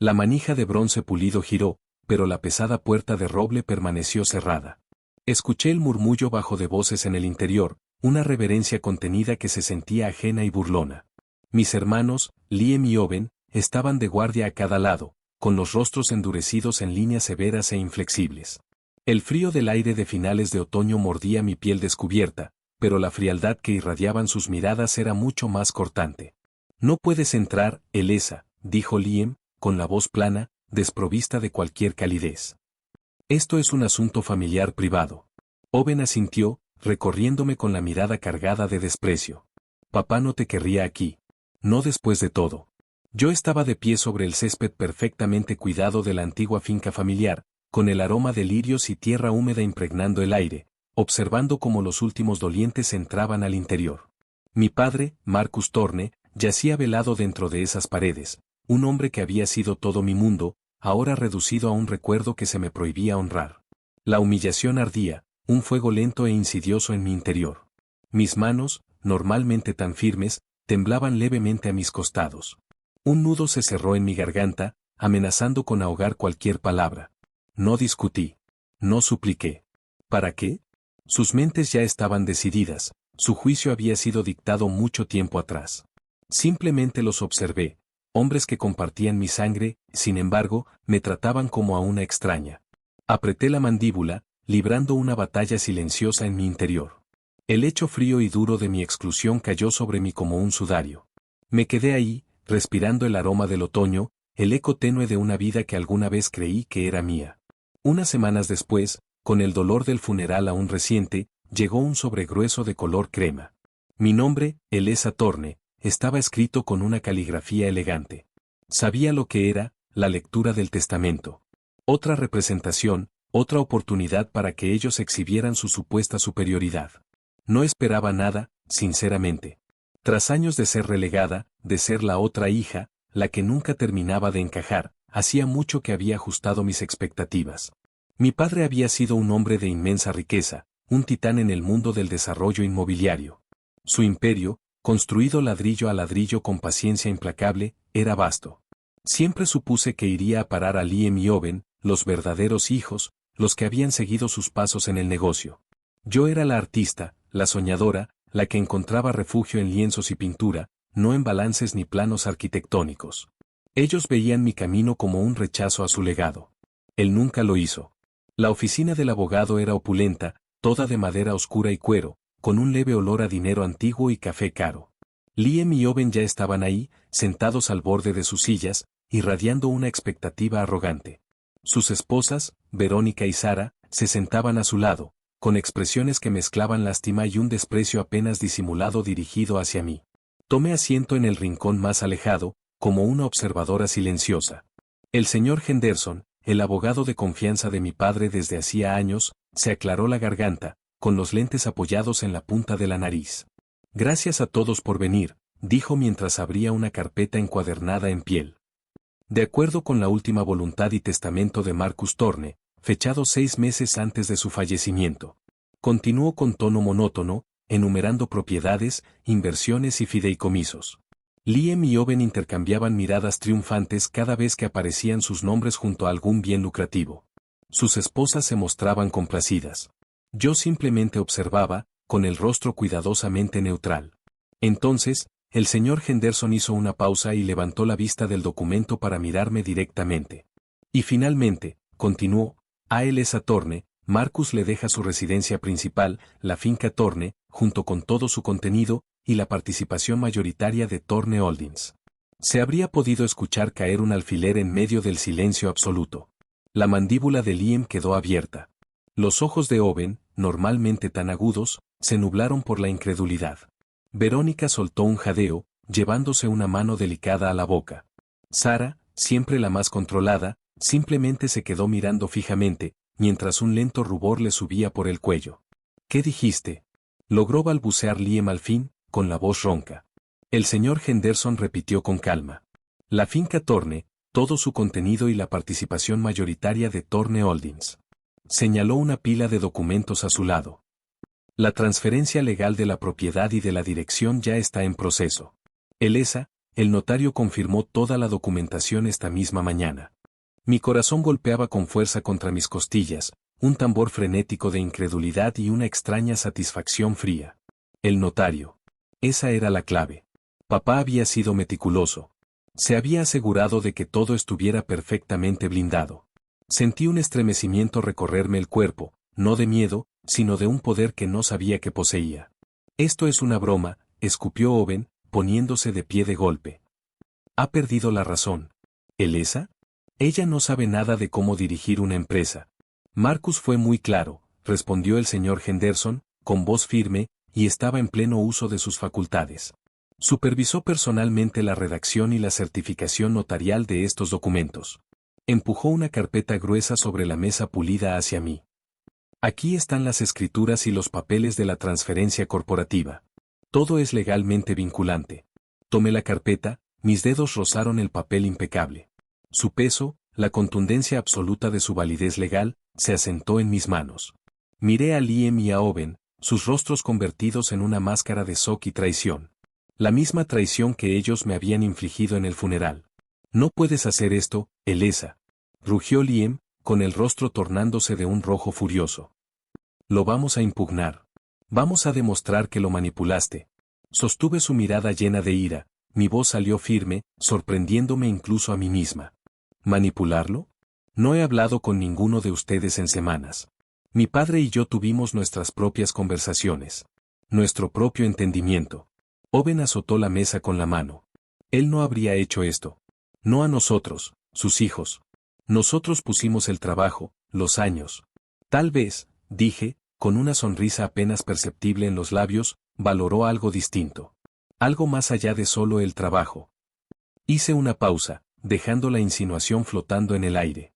La manija de bronce pulido giró, pero la pesada puerta de roble permaneció cerrada. Escuché el murmullo bajo de voces en el interior, una reverencia contenida que se sentía ajena y burlona. Mis hermanos, Liam y Owen, estaban de guardia a cada lado, con los rostros endurecidos en líneas severas e inflexibles. El frío del aire de finales de otoño mordía mi piel descubierta, pero la frialdad que irradiaban sus miradas era mucho más cortante. «No puedes entrar, Elesa», dijo Liam, con la voz plana, desprovista de cualquier calidez. «Esto es un asunto familiar privado». Owen asintió, recorriéndome con la mirada cargada de desprecio. «Papá no te querría aquí. No después de todo». Yo estaba de pie sobre el césped perfectamente cuidado de la antigua finca familiar, con el aroma de lirios y tierra húmeda impregnando el aire, observando cómo los últimos dolientes entraban al interior. Mi padre, Marcus Thorne, yacía velado dentro de esas paredes, un hombre que había sido todo mi mundo, ahora reducido a un recuerdo que se me prohibía honrar. La humillación ardía, un fuego lento e insidioso en mi interior. Mis manos, normalmente tan firmes, temblaban levemente a mis costados. Un nudo se cerró en mi garganta, amenazando con ahogar cualquier palabra. No discutí. No supliqué. ¿Para qué? Sus mentes ya estaban decididas, su juicio había sido dictado mucho tiempo atrás. Simplemente los observé, hombres que compartían mi sangre, sin embargo, me trataban como a una extraña. Apreté la mandíbula, librando una batalla silenciosa en mi interior. El hecho frío y duro de mi exclusión cayó sobre mí como un sudario. Me quedé ahí, respirando el aroma del otoño, el eco tenue de una vida que alguna vez creí que era mía. Unas semanas después, con el dolor del funeral aún reciente, llegó un sobregrueso de color crema. Mi nombre, Elesa Thorne, estaba escrito con una caligrafía elegante. Sabía lo que era, la lectura del testamento. Otra representación, otra oportunidad para que ellos exhibieran su supuesta superioridad. No esperaba nada, sinceramente. Tras años de ser relegada, de ser la otra hija, la que nunca terminaba de encajar, hacía mucho que había ajustado mis expectativas. Mi padre había sido un hombre de inmensa riqueza, un titán en el mundo del desarrollo inmobiliario. Su imperio, construido ladrillo a ladrillo con paciencia implacable, era vasto. Siempre supuse que iría a parar a Liam y Owen, los verdaderos hijos, los que habían seguido sus pasos en el negocio. Yo era la artista, la soñadora, la que encontraba refugio en lienzos y pintura, no en balances ni planos arquitectónicos. Ellos veían mi camino como un rechazo a su legado. Él nunca lo hizo. La oficina del abogado era opulenta, toda de madera oscura y cuero, con un leve olor a dinero antiguo y café caro. Liam y Owen ya estaban ahí, sentados al borde de sus sillas, irradiando una expectativa arrogante. Sus esposas, Verónica y Sara, se sentaban a su lado, con expresiones que mezclaban lástima y un desprecio apenas disimulado dirigido hacia mí. Tomé asiento en el rincón más alejado, como una observadora silenciosa. El señor Henderson, el abogado de confianza de mi padre desde hacía años, se aclaró la garganta, con los lentes apoyados en la punta de la nariz. «Gracias a todos por venir», dijo mientras abría una carpeta encuadernada en piel. De acuerdo con la última voluntad y testamento de Marcus Thorne, fechado 6 meses antes de su fallecimiento. Continuó con tono monótono, enumerando propiedades, inversiones y fideicomisos. Liam y Owen intercambiaban miradas triunfantes cada vez que aparecían sus nombres junto a algún bien lucrativo. Sus esposas se mostraban complacidas. Yo simplemente observaba, con el rostro cuidadosamente neutral. Entonces, el señor Henderson hizo una pausa y levantó la vista del documento para mirarme directamente. Y finalmente, continuó, a Elesa Thorne, Marcus le deja su residencia principal, la finca Thorne, junto con todo su contenido, y la participación mayoritaria de Thorne Holdings. Se habría podido escuchar caer un alfiler en medio del silencio absoluto. La mandíbula de Liam quedó abierta. Los ojos de Owen, normalmente tan agudos, se nublaron por la incredulidad. Verónica soltó un jadeo, llevándose una mano delicada a la boca. Sara, siempre la más controlada, simplemente se quedó mirando fijamente, mientras un lento rubor le subía por el cuello. «¿Qué dijiste?», logró balbucear Liam al fin, con la voz ronca. El señor Henderson repitió con calma. «La finca Thorne, todo su contenido y la participación mayoritaria de Thorne Holdings». Señaló una pila de documentos a su lado. «La transferencia legal de la propiedad y de la dirección ya está en proceso. Elesa, el notario confirmó toda la documentación esta misma mañana. Mi corazón golpeaba con fuerza contra mis costillas, un tambor frenético de incredulidad y una extraña satisfacción fría. El notario. Esa era la clave. Papá había sido meticuloso. Se había asegurado de que todo estuviera perfectamente blindado. Sentí un estremecimiento recorrerme el cuerpo, no de miedo, sino de un poder que no sabía que poseía. Esto es una broma, escupió Owen, poniéndose de pie de golpe. Ha perdido la razón. ¿Elesa? Ella no sabe nada de cómo dirigir una empresa. Marcus fue muy claro, respondió el señor Henderson, con voz firme, y estaba en pleno uso de sus facultades. Supervisó personalmente la redacción y la certificación notarial de estos documentos. Empujó una carpeta gruesa sobre la mesa pulida hacia mí. Aquí están las escrituras y los papeles de la transferencia corporativa. Todo es legalmente vinculante. Tomé la carpeta, mis dedos rozaron el papel impecable. Su peso, la contundencia absoluta de su validez legal, se asentó en mis manos. Miré a Liam y a Owen, sus rostros convertidos en una máscara de shock y traición. La misma traición que ellos me habían infligido en el funeral. No puedes hacer esto, Elesa. Rugió Liam, con el rostro tornándose de un rojo furioso. Lo vamos a impugnar. Vamos a demostrar que lo manipulaste. Sostuve su mirada llena de ira, mi voz salió firme, sorprendiéndome incluso a mí misma. ¿Manipularlo? No he hablado con ninguno de ustedes en semanas. Mi padre y yo tuvimos nuestras propias conversaciones. Nuestro propio entendimiento. Owen azotó la mesa con la mano. Él no habría hecho esto. No a nosotros, sus hijos. Nosotros pusimos el trabajo, los años. Tal vez, dije, con una sonrisa apenas perceptible en los labios, valoró algo distinto. Algo más allá de solo el trabajo. Hice una pausa, dejando la insinuación flotando en el aire.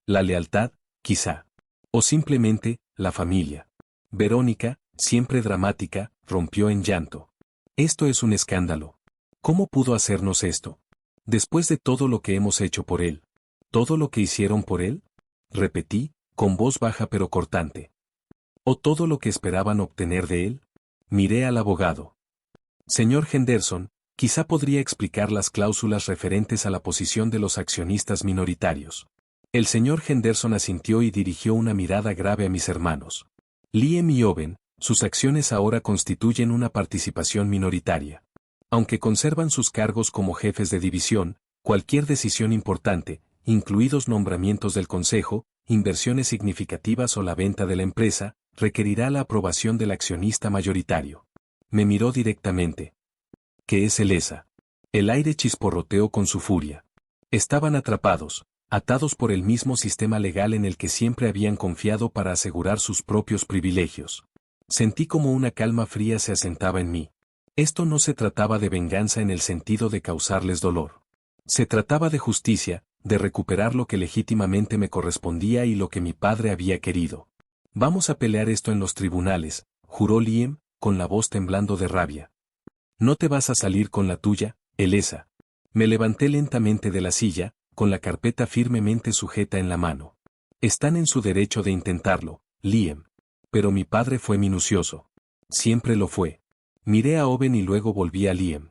La lealtad, quizá. O simplemente, la familia. Verónica, siempre dramática, rompió en llanto. Esto es un escándalo. ¿Cómo pudo hacernos esto? Después de todo lo que hemos hecho por él. ¿Todo lo que hicieron por él? Repetí, con voz baja pero cortante. ¿O todo lo que esperaban obtener de él? Miré al abogado. Señor Henderson, quizá podría explicar las cláusulas referentes a la posición de los accionistas minoritarios. El señor Henderson asintió y dirigió una mirada grave a mis hermanos. Liam y Owen, sus acciones ahora constituyen una participación minoritaria. Aunque conservan sus cargos como jefes de división, cualquier decisión importante, incluidos nombramientos del consejo, inversiones significativas o la venta de la empresa, requerirá la aprobación del accionista mayoritario. Me miró directamente. ¿Qué es Elesa? El aire chisporroteó con su furia. Estaban atrapados, atados por el mismo sistema legal en el que siempre habían confiado para asegurar sus propios privilegios. Sentí como una calma fría se asentaba en mí. Esto no se trataba de venganza en el sentido de causarles dolor. Se trataba de justicia, de recuperar lo que legítimamente me correspondía y lo que mi padre había querido. Vamos a pelear esto en los tribunales, juró Liam, con la voz temblando de rabia. No te vas a salir con la tuya, Elesa. Me levanté lentamente de la silla, con la carpeta firmemente sujeta en la mano. Están en su derecho de intentarlo, Liam. Pero mi padre fue minucioso. Siempre lo fue. Miré a Owen y luego volví a Liam.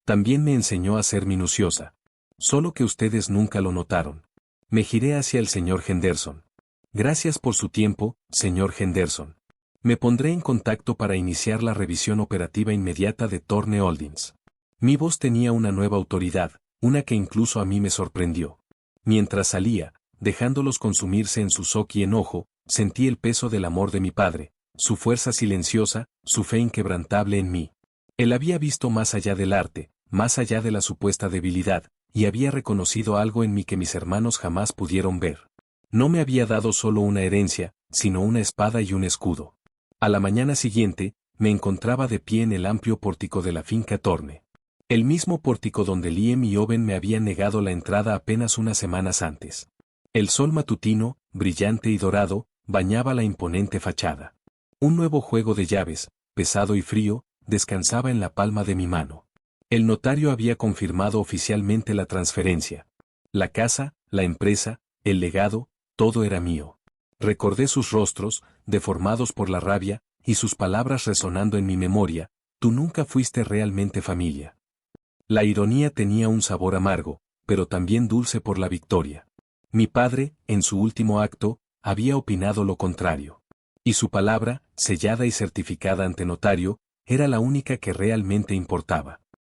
También me enseñó a ser minuciosa. Solo que ustedes nunca lo notaron. Me giré hacia el señor Henderson. Gracias por su tiempo, señor Henderson. Me pondré en contacto para iniciar la revisión operativa inmediata de Thorne Holdings. Mi voz tenía una nueva autoridad, una que incluso a mí me sorprendió. Mientras salía, dejándolos consumirse en su shock y enojo, sentí el peso del amor de mi padre, su fuerza silenciosa, su fe inquebrantable en mí. Él había visto más allá del arte, más allá de la supuesta debilidad, y había reconocido algo en mí que mis hermanos jamás pudieron ver. No me había dado solo una herencia, sino una espada y un escudo. A la mañana siguiente, me encontraba de pie en el amplio pórtico de la finca Thorne. El mismo pórtico donde Liam y Owen me habían negado la entrada apenas unas semanas antes. El sol matutino, brillante y dorado, bañaba la imponente fachada. Un nuevo juego de llaves, pesado y frío, descansaba en la palma de mi mano. El notario había confirmado oficialmente la transferencia. La casa, la empresa, el legado, todo era mío. Recordé sus rostros, deformados por la rabia, y sus palabras resonando en mi memoria: tú nunca fuiste realmente familia. La ironía tenía un sabor amargo, pero también dulce por la victoria. Mi padre, en su último acto, había opinado lo contrario. Y su palabra, sellada y certificada ante notario, era la única que realmente importaba.